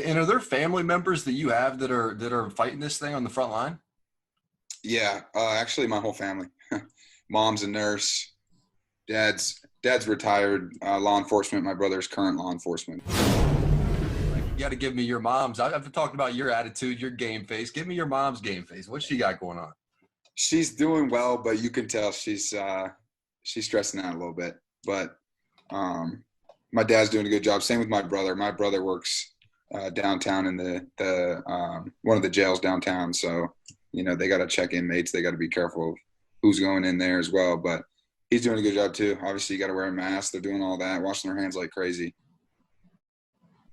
And are there family members that you have that are fighting this thing on the front line? Yeah, actually, my whole family. Mom's a nurse. Dad's retired law enforcement. My brother's current law enforcement. Like, you got to give me your mom's. I've talked about your attitude, your game face. Give me your mom's game face. What's she got going on? She's doing well, but you can tell she's stressing out a little bit. But my dad's doing a good job. Same with my brother. My brother works downtown in the one of the jails downtown. So, they got to check inmates. They got to be careful of who's going in there as well. But he's doing a good job too. Obviously, you got to wear a mask. They're doing all that, washing their hands like crazy.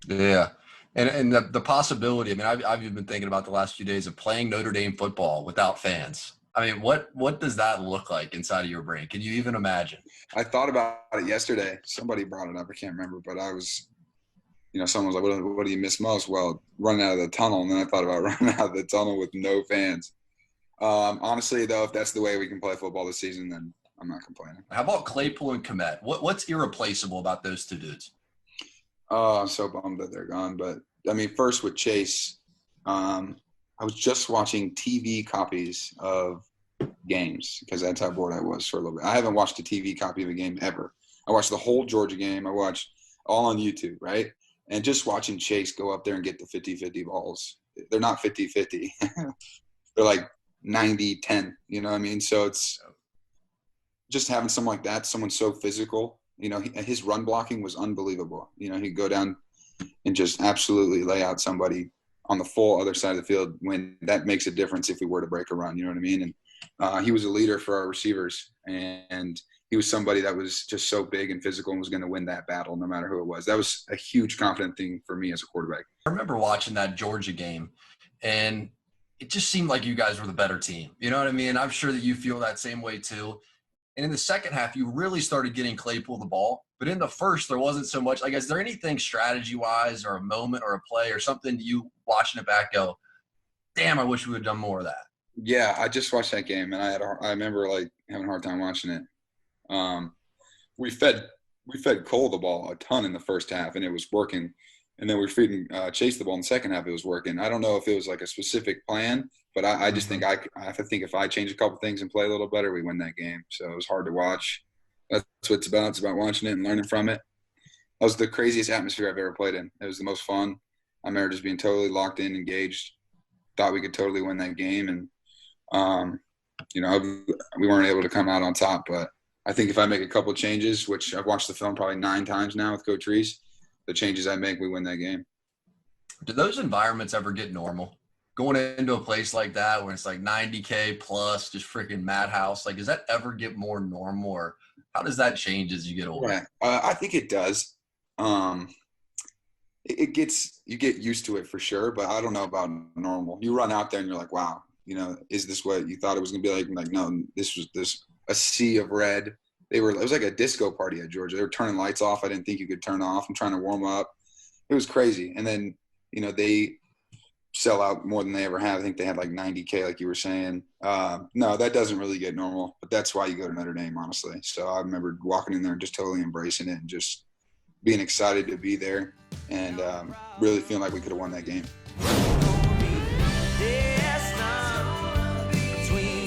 Yeah. And the possibility, I mean, I've even been thinking about the last few days of playing Notre Dame football without fans. I mean, what does that look like inside of your brain? Can you even imagine? I thought about it yesterday. Somebody brought it up. I can't remember, but I was, someone was like, what do you miss most? Well, running out of the tunnel. And then I thought about running out of the tunnel with no fans. Honestly, though, if that's the way we can play football this season, then I'm not complaining. How about Claypool and Kmet? What's irreplaceable about those two dudes? Oh, I'm so bummed that they're gone. But, first with Chase, I was just watching TV copies of games because that's how bored I was for a little bit. I haven't watched a TV copy of a game ever. I watched the whole Georgia game. I watched all on YouTube, right? And just watching Chase go up there and get the 50-50 balls. They're not 50-50. They're like 90-10, you know what I mean? So it's just having someone like that, someone so physical. His run blocking was unbelievable. He'd go down and just absolutely lay out somebody on the full other side of the field when that makes a difference if we were to break a run, you know what I mean? And he was a leader for our receivers, and he was somebody that was just so big and physical and was going to win that battle no matter who it was. That was a huge confident thing for me as a quarterback. I remember watching that Georgia game, and it just seemed like you guys were the better team. You know what I mean? I'm sure that you feel that same way too. And in the second half, you really started getting Claypool the ball. But in the first, there wasn't so much. Like, is there anything strategy-wise or a moment or a play or something you watching it back go, damn, I wish we would have done more of that? Yeah, I just watched that game, and I remember, having a hard time watching it. We fed Cole the ball a ton in the first half, and it was working. And then we were feeding Chase the ball in the second half. It was working. I don't know if it was like a specific plan, but I just think I think if I change a couple things and play a little better, we win that game. So it was hard to watch. That's what it's about. It's about watching it and learning from it. That was the craziest atmosphere I've ever played in. It was the most fun. I remember just being totally locked in, engaged. Thought we could totally win that game, and we weren't able to come out on top. But I think if I make a couple of changes, which I've watched the film probably 9 times now with Coach Reese, the changes I make, we win that game. Do those environments ever get normal? Going into a place like that where it's like 90K plus, just freaking madhouse, like, does that ever get more normal, or how does that change as you get older? Right. I think it does. You get used to it for sure, but I don't know about normal. You run out there and you're like, wow, is this what you thought it was going to be like? I'm like, no, this was a sea of red. It was like a disco party at Georgia. They were turning lights off I didn't think you could turn off. I'm trying to warm up. It was crazy. And then, they sell out more than they ever have. I think they had like 90K, like you were saying. No, that doesn't really get normal, but that's why you go to Notre Dame, honestly. So I remember walking in there and just totally embracing it and just being excited to be there and really feeling like we could have won that game.